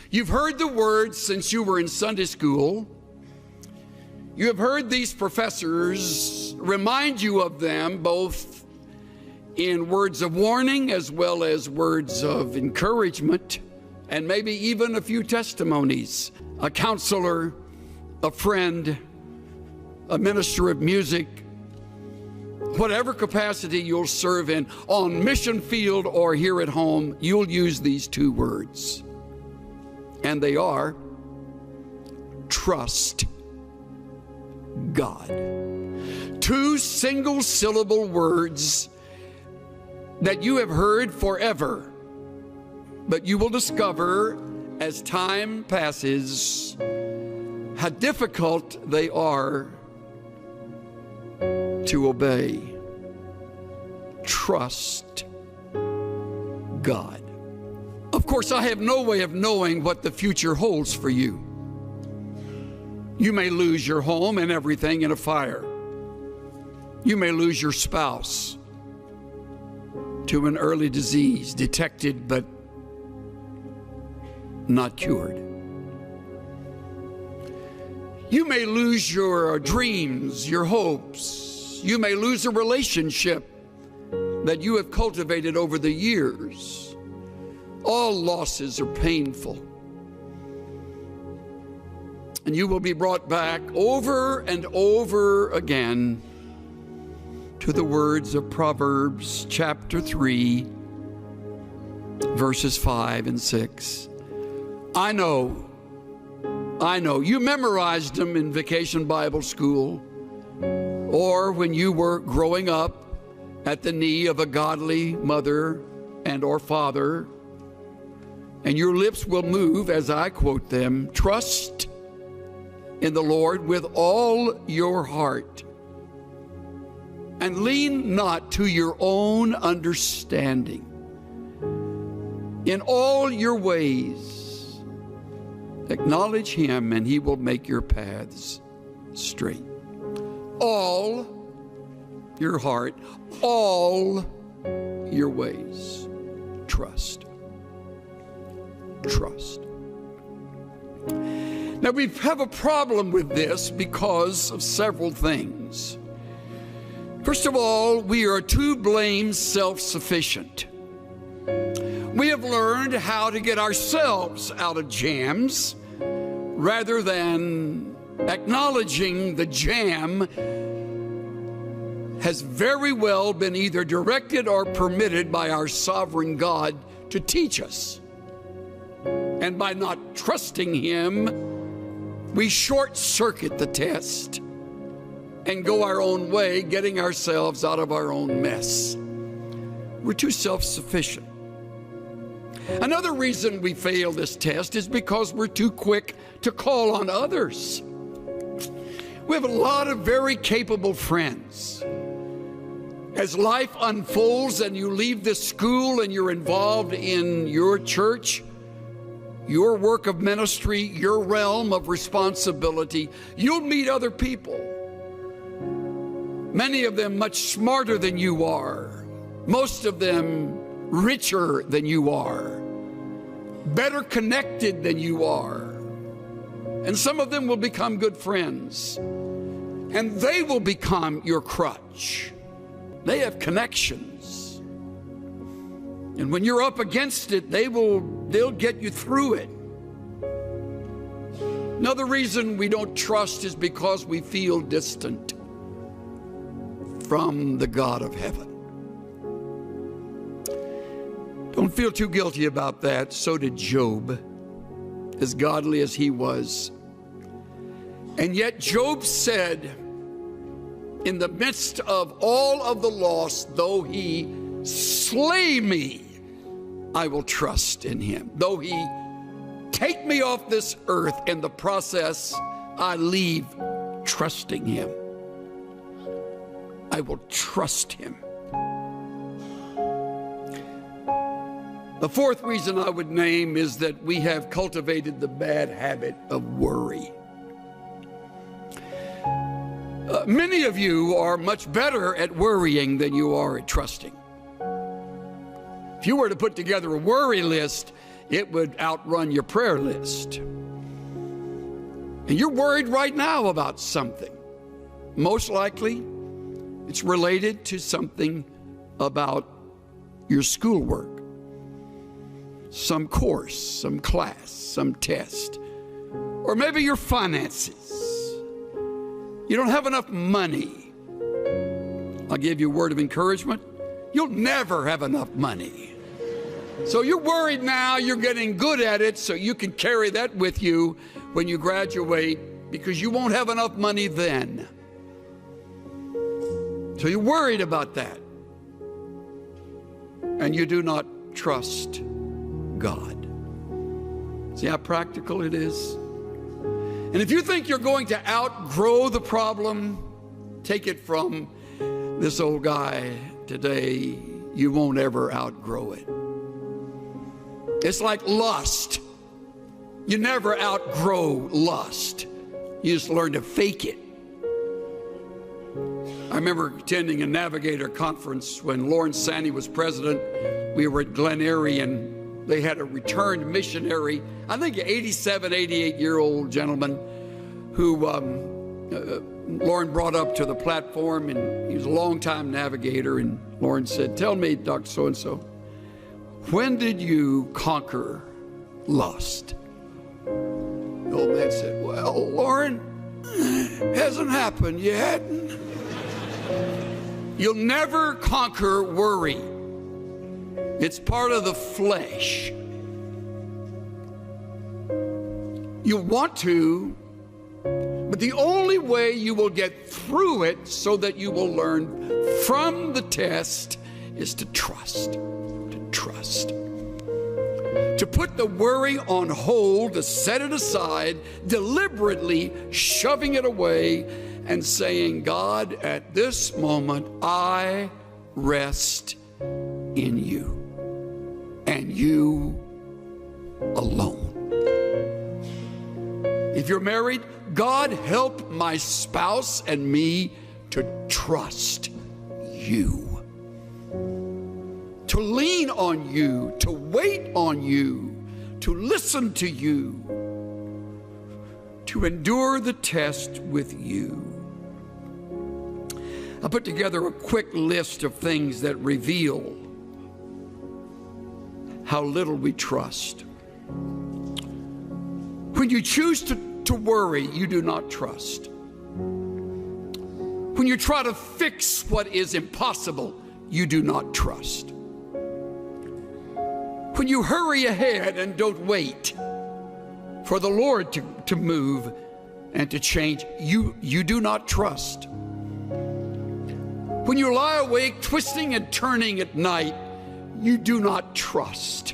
You've heard the words since you were in Sunday school. You have heard these professors remind you of them, both in words of warning as well as words of encouragement, and maybe even a few testimonies. A counselor, a friend, a minister of music, whatever capacity you'll serve in, on mission field or here at home, you'll use these two words. And they are, trust God. Two single-syllable words that you have heard forever, but you will discover as time passes how difficult they are to obey. Trust God. Of course, I have no way of knowing what the future holds for you. You may lose your home and everything in a fire. You may lose your spouse to an early disease, detected but not cured. You may lose your dreams, your hopes. You may lose a relationship that you have cultivated over the years. All losses are painful. And you will be brought back over and over again to the words of Proverbs chapter 3, verses 5 and 6. I know. You memorized them in Vacation Bible School or when you were growing up at the knee of a godly mother and or father, and your lips will move as I quote them. Trust in the Lord with all your heart, and lean not to your own understanding. In all your ways, acknowledge him, and he will make your paths straight. All your heart, all your ways, trust. Trust. Now, we have a problem with this because of several things. First of all, we are too blamed self-sufficient. We have learned how to get ourselves out of jams rather than acknowledging the jam has very well been either directed or permitted by our sovereign God to teach us. And by not trusting him, we short-circuit the test and go our own way, getting ourselves out of our own mess. We're too self-sufficient. Another reason we fail this test is because we're too quick to call on others. We have a lot of very capable friends. As life unfolds and you leave this school and you're involved in your church, your work of ministry, your realm of responsibility, you'll meet other people. Many of them much smarter than you are. Most of them richer than you are. Better connected than you are. And some of them will become good friends. And they will become your crutch. They have connections. And when you're up against it, they'll get you through it. Another reason we don't trust is because we feel distant from the God of heaven. Don't feel too guilty about that. So did Job, as godly as he was. And yet Job said, in the midst of all of the loss, though he slay me, I will trust in him. Though he take me off this earth, in the process, I leave trusting him. I will trust him. The fourth reason I would name is that we have cultivated the bad habit of worry. Many of you are much better at worrying than you are at trusting. If you were to put together a worry list, it would outrun your prayer list. And you're worried right now about something. Most likely, it's related to something about your schoolwork, some course, some class, some test, or maybe your finances. You don't have enough money. I'll give you a word of encouragement. You'll never have enough money. So you're worried now, you're getting good at it, so you can carry that with you when you graduate, because you won't have enough money then. So you're worried about that. And you do not trust God. See how practical it is? And if you think you're going to outgrow the problem, take it from this old guy today, you won't ever outgrow it. It's like lust. You never outgrow lust. You just learn to fake it. I remember attending a Navigator conference when Lawrence Sandy was president. We were at Glen Eyrie, and they had a returned missionary, I think an 87, 88-year-old gentleman who Lauren brought up to the platform, and he was a longtime navigator. And Lauren said, "Tell me, Dr. So-and-so, when did you conquer lust?" The old man said, "Well, Lauren, hasn't happened yet." You'll never conquer worry. It's part of the flesh. You want to, but the only way you will get through it so that you will learn from the test is to trust. To trust. To put the worry on hold, to set it aside, deliberately shoving it away and saying, "God, at this moment, I rest in you and you alone." If you're married, God, help my spouse and me to trust you, to lean on you, to wait on you, to listen to you, to endure the test with you. I put together a quick list of things that reveal how little we trust. When you choose to worry, you do not trust. When you try to fix what is impossible, you do not trust. When you hurry ahead and don't wait for the Lord to move and to change, you do not trust. When you lie awake, twisting and turning at night, you do not trust.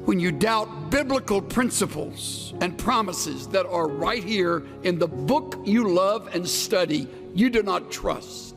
When you doubt biblical principles and promises that are right here in the book you love and study, you do not trust.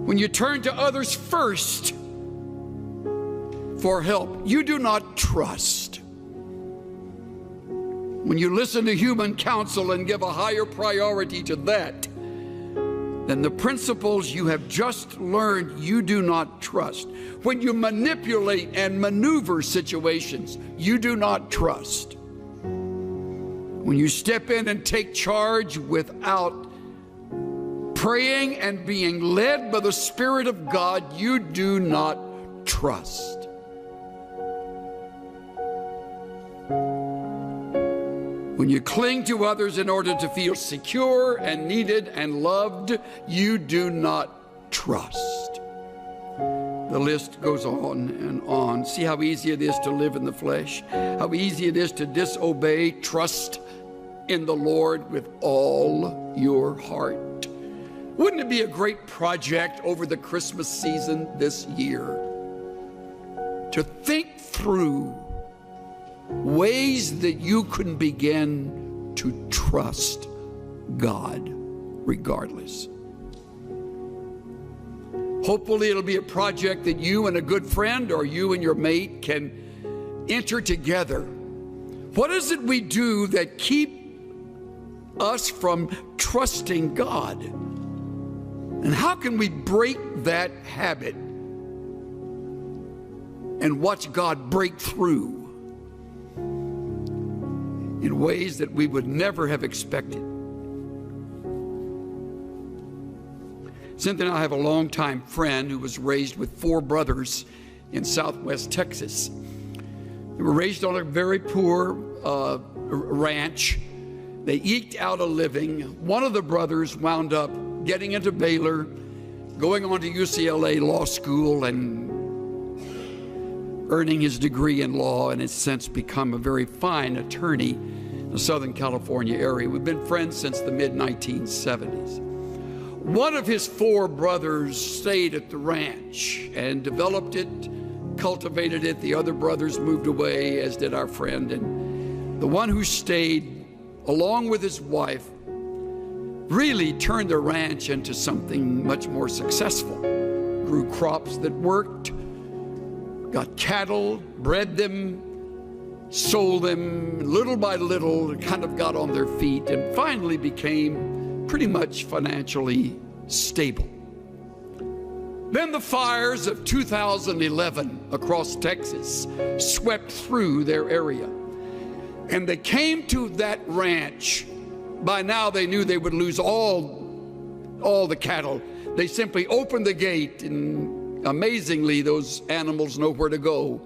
When you turn to others first for help, you do not trust. When you listen to human counsel and give a higher priority to that than the principles you have just learned, you do not trust. When you manipulate and maneuver situations, you do not trust. When you step in and take charge without praying and being led by the Spirit of God, you do not trust. When you cling to others in order to feel secure and needed and loved, you do not trust. The list goes on and on. See how easy it is to live in the flesh, how easy it is to disobey. Trust in the Lord with all your heart. Wouldn't it be a great project over the Christmas season this year to think through ways that you can begin to trust God regardless? Hopefully it'll be a project that you and a good friend or you and your mate can enter together. What is it we do that keep us from trusting God? And how can we break that habit? and watch God break through in ways that we would never have expected. Cynthia and I have a longtime friend who was raised with 4 brothers in southwest Texas. They were raised on a very poor ranch. They eked out a living. One of the brothers wound up getting into Baylor, going on to UCLA Law School, and earning his degree in law, and has since become a very fine attorney in the Southern California area. We've been friends since the mid-1970s. One of his 4 brothers stayed at the ranch and developed it, cultivated it. The other brothers moved away, as did our friend. And the one who stayed, along with his wife, really turned the ranch into something much more successful. Grew crops that worked, got cattle, bred them, sold them. Little by little, kind of got on their feet and finally became pretty much financially stable. Then the fires of 2011 across Texas swept through their area, and they came to that ranch. By now they knew they would lose all the cattle. They simply opened the gate, and amazingly those animals know where to go,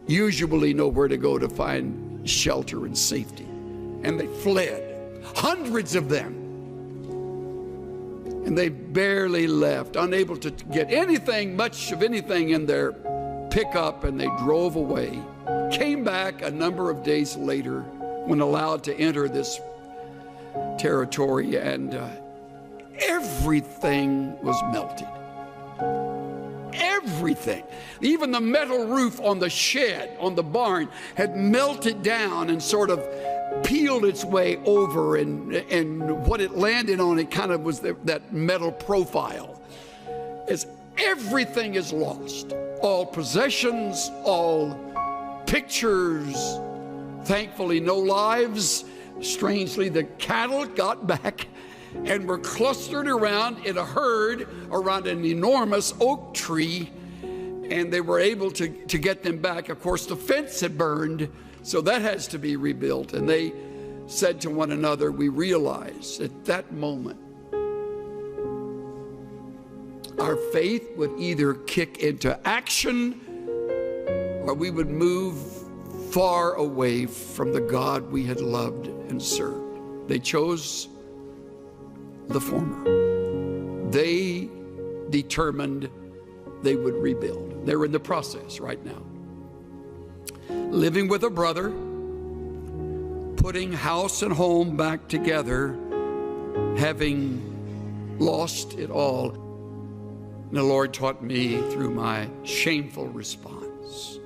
usually know where to go to find shelter and safety. And they fled, hundreds of them. And they barely left, unable to get anything, much of anything in their pickup, and they drove away. Came back a number of days later when allowed to enter this territory, and everything was melted. Everything. Even the metal roof on the shed, on the barn, had melted down and sort of peeled its way over, and what it landed on, it kind of was that metal profile. As everything is lost, all possessions, all pictures, thankfully no lives. Strangely, the cattle got back and were clustered around in a herd around an enormous oak tree, and they were able to get them back. Of course, the fence had burned, so that has to be rebuilt. And they said to one another, we realized at that moment our faith would either kick into action or we would move far away from the God we had loved and served. They chose the former. They determined they would rebuild. They're in the process right now. Living with a brother, putting house and home back together, having lost it all. And the Lord taught me through my shameful response,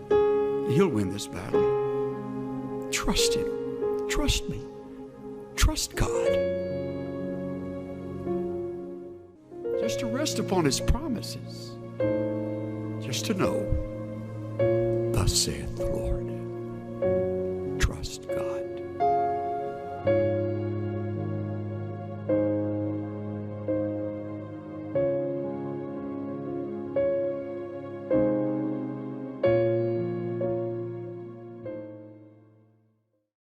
He'll win this battle. Trust Him. Trust me. Trust God. Just to rest upon His promises. Just to know, thus saith the Lord.